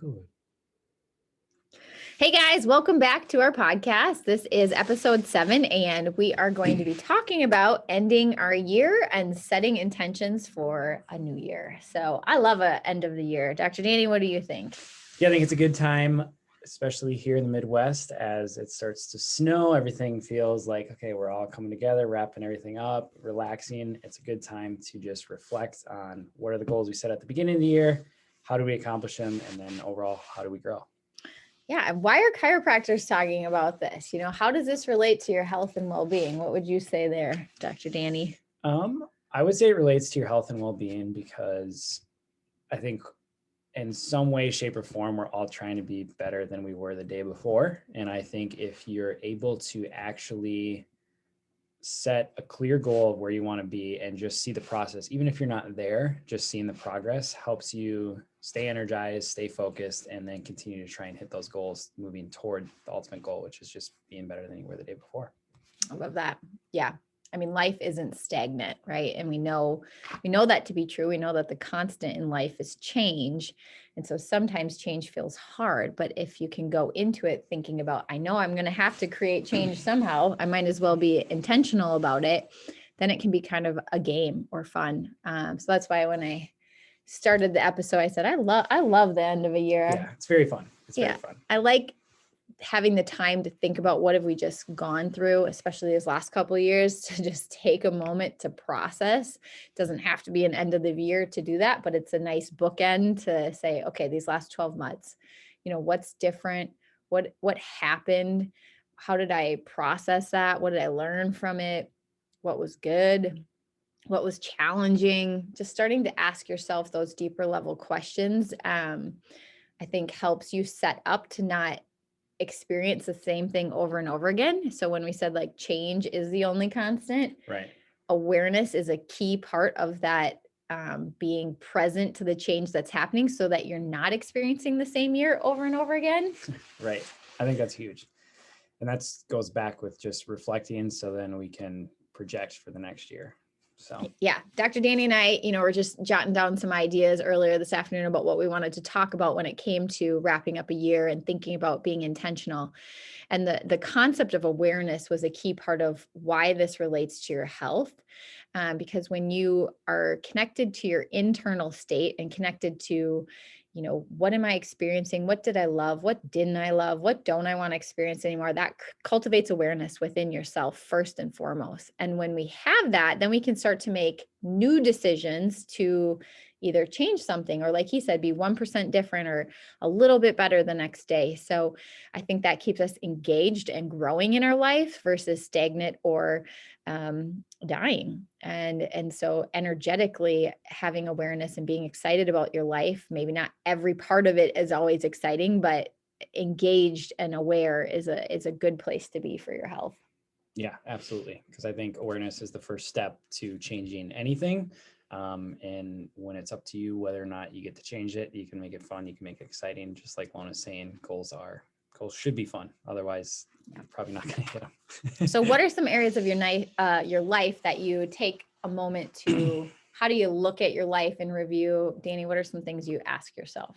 Good. Hey guys, welcome back to our podcast. This is episode 7, and we are going to be talking about ending our year and setting intentions for a new year. So I love an end of the year. Dr. Danny, what do you think? Yeah, I think it's a good time, especially here in the Midwest, as it starts to snow. Everything feels like, okay, we're all coming together, wrapping everything up, relaxing. It's a good time to just reflect on what are the goals we set at the beginning of the year, how do we accomplish them, and then overall, how do we grow? Yeah, and why are chiropractors talking about this? How does this relate to your health and well-being? What would you say there, Dr. Danny? I would say it relates to your health and well-being because I think in some way, shape, or form, we're all trying to be better than we were the day before. And I think if you're able to actually set a clear goal of where you want to be and just see the process, even if you're not there, just seeing the progress helps you stay energized, stay focused, and then continue to try and hit those goals moving toward the ultimate goal, which is just being better than you were the day before. I love that. Yeah. I mean, life isn't stagnant, right? And we know that to be true. We know that the constant in life is change. And so sometimes change feels hard, but if you can go into it thinking about, I know I'm going to have to create change somehow, I might as well be intentional about it, then it can be kind of a game or fun. So that's why when I started the episode, I said, I love the end of a year. Yeah, it's very fun. Very fun. I like having the time to think about what have we just gone through, especially these last couple of years, to just take a moment to process. It doesn't have to be an end of the year to do that, but it's a nice bookend to say, okay, these last 12 months, what's different? What happened? How did I process that? What did I learn from it? What was good? What was challenging? Just starting to ask yourself those deeper level questions, I think helps you set up to not experience the same thing over and over again. So when we said like change is the only constant, right? Awareness is a key part of that, being present to the change that's happening so that you're not experiencing the same year over and over again. Right. I think that's huge. And that goes back with just reflecting so then we can project for the next year. So yeah, Dr. Danny and I, were just jotting down some ideas earlier this afternoon about what we wanted to talk about when it came to wrapping up a year and thinking about being intentional. And the concept of awareness was a key part of why this relates to your health. Because when you are connected to your internal state and connected to, what am I experiencing? What did I love? What didn't I love? What don't I want to experience anymore? That cultivates awareness within yourself first and foremost. And when we have that, then we can start to make new decisions to either change something or, like he said, be 1% different or a little bit better the next day. So I think that keeps us engaged and growing in our life versus stagnant or dying. And so energetically having awareness and being excited about your life, maybe not every part of it is always exciting, but engaged and aware is a good place to be for your health. Yeah, absolutely. Because I think awareness is the first step to changing anything. And when it's up to you whether or not you get to change it, you can make it fun, you can make it exciting. Just like Lona's saying, goals should be fun. Otherwise, you're probably not going to hit them. So what are some areas of your life that you take a moment to, how do you look at your life and review? Danny, what are some things you ask yourself?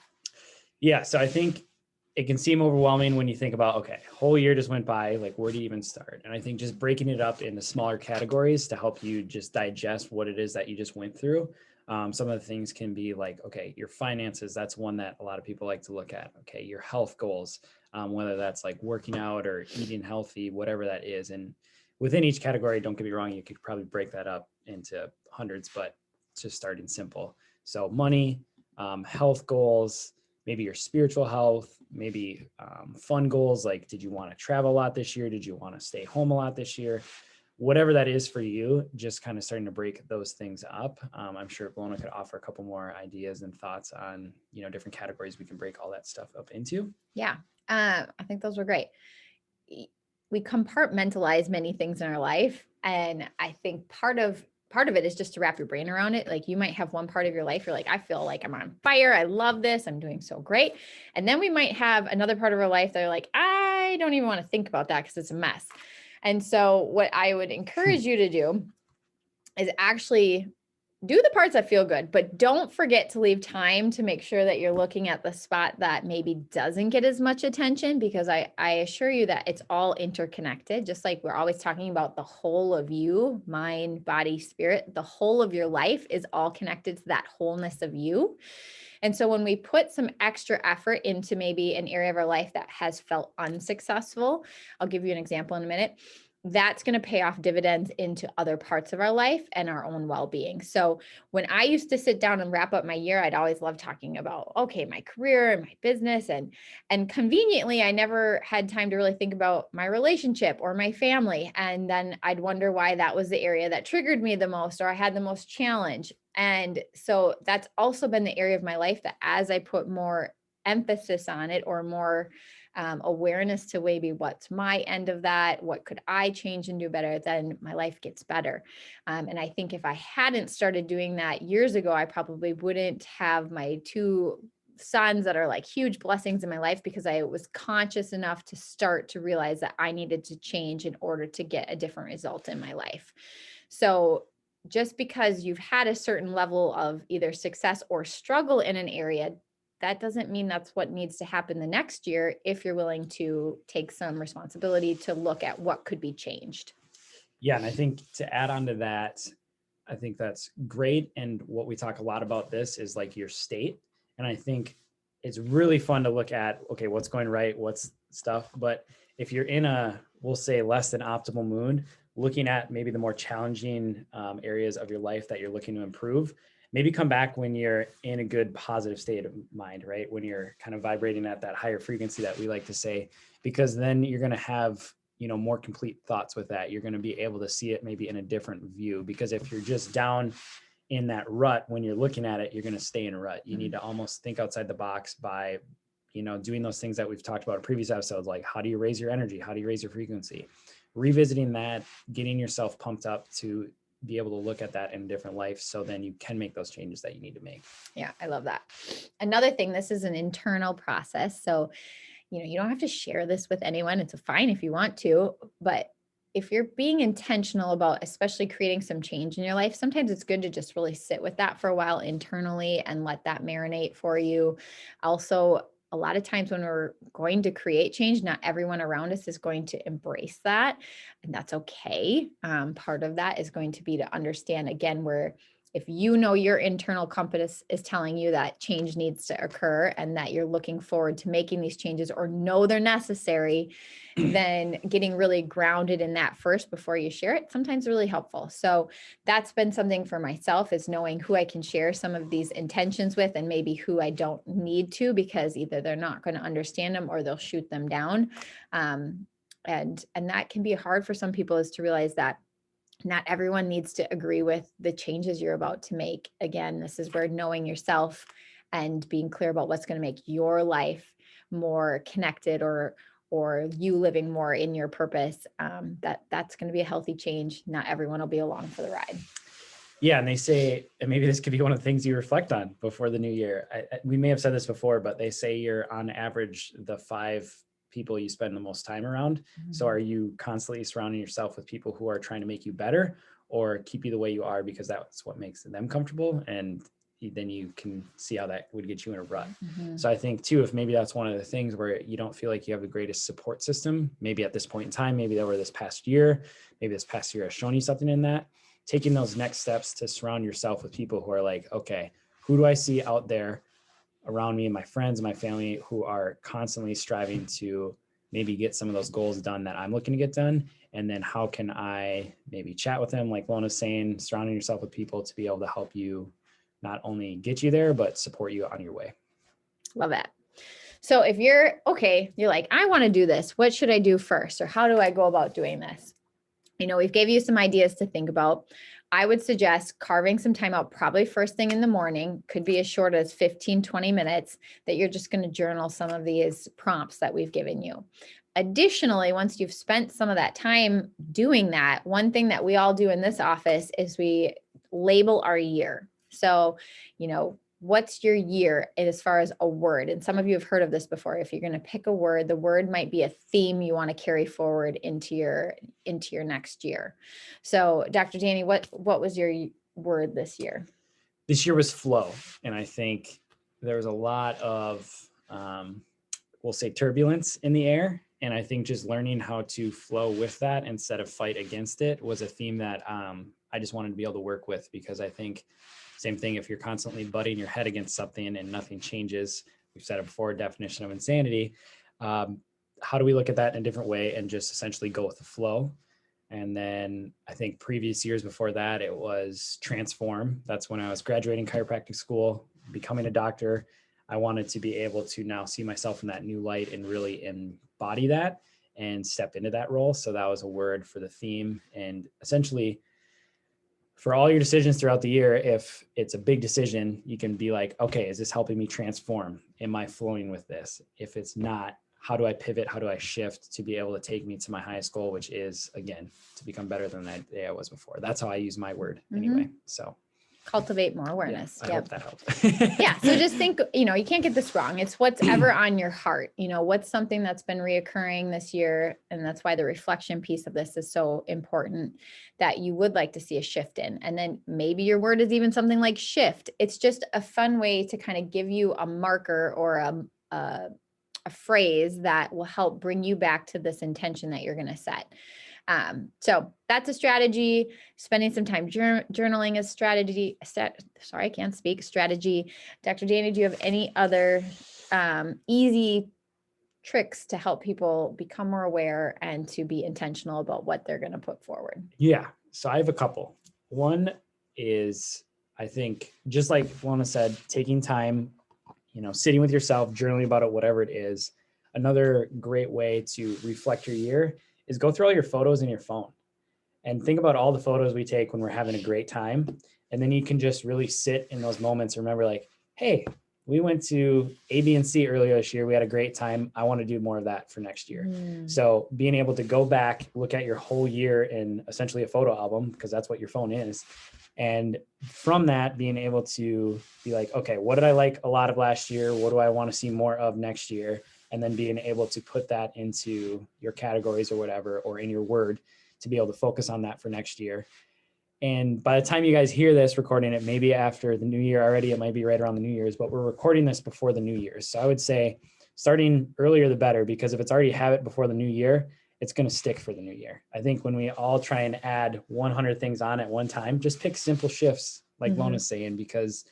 Yeah, so I think it can seem overwhelming when you think about, okay, whole year just went by, like where do you even start? And I think just breaking it up into smaller categories to help you just digest what it is that you just went through. Some of the things can be like, okay, your finances, that's one that a lot of people like to look at. Okay, your health goals, whether that's like working out or eating healthy, whatever that is. And within each category, don't get me wrong, you could probably break that up into hundreds, but just starting simple. So money, health goals, maybe your spiritual health, maybe fun goals, like did you want to travel a lot this year? Did you want to stay home a lot this year? Whatever that is for you, just kind of starting to break those things up. I'm sure Lona could offer a couple more ideas and thoughts on, different categories we can break all that stuff up into. Yeah, I think those were great. We compartmentalize many things in our life. And I think part of it is just to wrap your brain around it. Like you might have one part of your life, you're like, I feel like I'm on fire. I love this. I'm doing so great. And then we might have another part of our life that are like, I don't even want to think about that because it's a mess. And so what I would encourage you to do is actually do the parts that feel good, but don't forget to leave time to make sure that you're looking at the spot that maybe doesn't get as much attention, because I assure you that it's all interconnected. Just like we're always talking about the whole of you, mind, body, spirit, the whole of your life is all connected to that wholeness of you. And so when we put some extra effort into maybe an area of our life that has felt unsuccessful, I'll give you an example in a minute, that's going to pay off dividends into other parts of our life and our own well-being. So when I used to sit down and wrap up my year, I'd always love talking about, okay, my career and my business. And conveniently, I never had time to really think about my relationship or my family. And then I'd wonder why that was the area that triggered me the most, or I had the most challenge. And so that's also been the area of my life that as I put more emphasis on it, or more awareness to maybe what's my end of that, what could I change and do better, then my life gets better. And I think if I hadn't started doing that years ago, I probably wouldn't have my two sons that are like huge blessings in my life, because I was conscious enough to start to realize that I needed to change in order to get a different result in my life. So just because you've had a certain level of either success or struggle in an area, that doesn't mean that's what needs to happen the next year, if you're willing to take some responsibility to look at what could be changed. Yeah. And I think to add on to that, I think that's great. And what we talk a lot about this is like your state. And I think it's really fun to look at, okay, what's going right, what's stuff. But if you're in a, we'll say, less than optimal mood, looking at maybe the more challenging areas of your life that you're looking to improve, maybe come back when you're in a good positive state of mind, right? When you're kind of vibrating at that higher frequency that we like to say, because then you're going to have, you know, more complete thoughts with that. You're going to be able to see it maybe in a different view, because if you're just down in that rut, when you're looking at it, you're going to stay in a rut. You need to almost think outside the box by, you know, doing those things that we've talked about in previous episodes, like how do you raise your energy? How do you raise your frequency? Revisiting that, getting yourself pumped up to be able to look at that in a different life, so then you can make those changes that you need to make. Yeah, I love that. Another thing, this is an internal process. So, you know, you don't have to share this with anyone. It's fine if you want to, but if you're being intentional about especially creating some change in your life, sometimes it's good to just really sit with that for a while internally and let that marinate for you. Also, a lot of times when we're going to create change, not everyone around us is going to embrace that, and that's okay. Part of that is going to be to understand, again, where if you know your internal compass is telling you that change needs to occur and that you're looking forward to making these changes or know they're necessary, then getting really grounded in that first before you share it, sometimes really helpful. So that's been something for myself, is knowing who I can share some of these intentions with, and maybe who I don't need to, because either they're not going to understand them or they'll shoot them down. And that can be hard for some people, is to realize that not everyone needs to agree with the changes you're about to make. Again, this is where knowing yourself and being clear about what's going to make your life more connected, or you living more in your purpose, that's going to be a healthy change. Not everyone will be along for the ride. Yeah. And they say, and maybe this could be one of the things you reflect on before the new year. We may have said this before, but they say you're on average the 5 people you spend the most time around. So are you constantly surrounding yourself with people who are trying to make you better, or keep you the way you are because that's what makes them comfortable? And then you can see how that would get you in a rut. So I think too, if maybe that's one of the things where you don't feel like you have the greatest support system, maybe at this point in time, maybe over this past year, maybe this past year has shown you something in that, taking those next steps to surround yourself with people who are like, okay, who do I see out there around me and my friends and my family who are constantly striving to maybe get some of those goals done that I'm looking to get done? And then how can I maybe chat with them, like Lona's saying, surrounding yourself with people to be able to help you not only get you there, but support you on your way. Love that. So if you're like, I want to do this, what should I do first? Or how do I go about doing this? You know, we've gave you some ideas to think about. I would suggest carving some time out, probably first thing in the morning, could be as short as 15, 20 minutes, that you're just going to journal some of these prompts that we've given you. Additionally, once you've spent some of that time doing that, one thing that we all do in this office is we label our year. So, you know, what's your year as far as a word? And some of you have heard of this before. If you're going to pick a word, the word might be a theme you want to carry forward into your next year. So Dr. Danny, what was your word this year? This year was flow. And I think there was a lot of, we'll say, turbulence in the air. And I think just learning how to flow with that instead of fight against it was a theme that I just wanted to be able to work with, because I think same thing, if you're constantly butting your head against something and nothing changes, we've said it before, definition of insanity. How do we look at that in a different way and just essentially go with the flow? And then I think previous years before that, it was transform. That's when I was graduating chiropractic school, becoming a doctor. I wanted to be able to now see myself in that new light and really embody that and step into that role. So that was a word for the theme. And essentially, for all your decisions throughout the year, if it's a big decision, you can be like, okay, is this helping me transform? Am I flowing with this? If it's not, how do I pivot? How do I shift to be able to take me to my highest goal, which is, again, to become better than that day I was before? That's how I use my word anyway. So cultivate more awareness. I hope that helped. Yeah. So just think, you can't get this wrong. It's what's ever on your heart. What's something that's been reoccurring this year. And that's why the reflection piece of this is so important, that you would like to see a shift in. And then maybe your word is even something like shift. It's just a fun way to kind of give you a marker or a phrase that will help bring you back to this intention that you're going to set. So that's a strategy. Spending some time journaling is strategy. Sorry, I can't speak. Strategy. Dr. Danny, do you have any other easy tricks to help people become more aware and to be intentional about what they're going to put forward? Yeah. So I have a couple. One is, I think, just like Lona said, taking time, sitting with yourself, journaling about it, whatever it is. Another great way to reflect your year is go through all your photos in your phone and think about all the photos we take when we're having a great time. And then you can just really sit in those moments. Remember, like, hey, we went to A, B, and C earlier this year. We had a great time. I want to do more of that for next year. So being able to go back, look at your whole year in essentially a photo album, because that's what your phone is. And from that, being able to be like, okay, what did I like a lot of last year? What do I want to see more of next year? And then being able to put that into your categories or whatever, or in your word, to be able to focus on that for next year. And by the time you guys hear this recording, it may be after the new year already. It might be right around the New Year's, but we're recording this before the New Year's. So I would say starting earlier, the better, because if it's already a habit before the new year, it's going to stick for the new year. I think when we all try and add 100 things on at one time, just pick simple shifts, like Lona's saying, because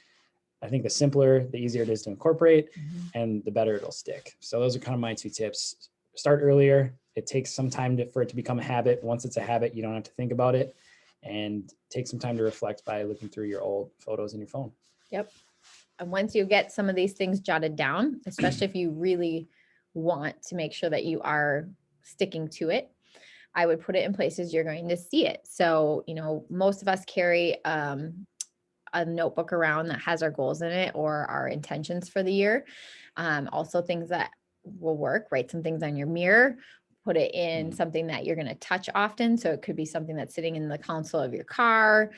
I think the simpler, the easier it is to incorporate, and the better it'll stick. So those are kind of my two tips. Start earlier. It takes some time for it to become a habit. Once it's a habit, you don't have to think about it. And take some time to reflect by looking through your old photos in your phone. Yep. And once you get some of these things jotted down, especially if you really want to make sure that you are sticking to it, I would put it in places you're going to see it. So, most of us carry a notebook around that has our goals in it or our intentions for the year. Also things that will work, write some things on your mirror, put it in something that you're going to touch often. So it could be something that's sitting in the console of your car,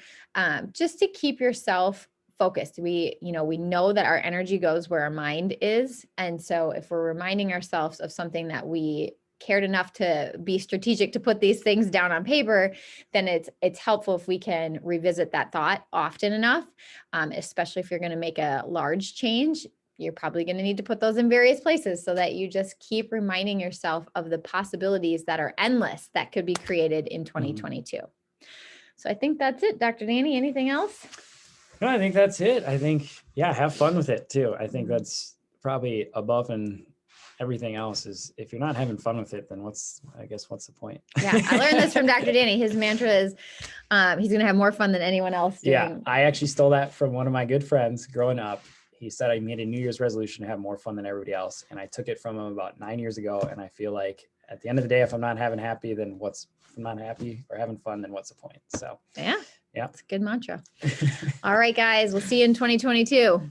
just to keep yourself focused. We know that our energy goes where our mind is. And so if we're reminding ourselves of something that we cared enough to be strategic to put these things down on paper, then it's helpful if we can revisit that thought often enough, especially if you're going to make a large change. You're probably going to need to put those in various places so that you just keep reminding yourself of the possibilities that are endless that could be created in 2022. So I think that's it. Dr. Danny, anything else? No, I think that's it. I think, have fun with it too. I think that's probably above and everything else. Is if you're not having fun with it, then what's the point? Yeah. I learned this from Dr. Danny. His mantra is, he's going to have more fun than anyone else doing. Yeah. I actually stole that from one of my good friends growing up. He said I made a New Year's resolution to have more fun than everybody else. And I took it from him about 9 years ago. And I feel like at the end of the day, if I'm not happy, then if I'm not happy or having fun, then what's the point? So yeah. It's a good mantra. All right, guys, we'll see you in 2022.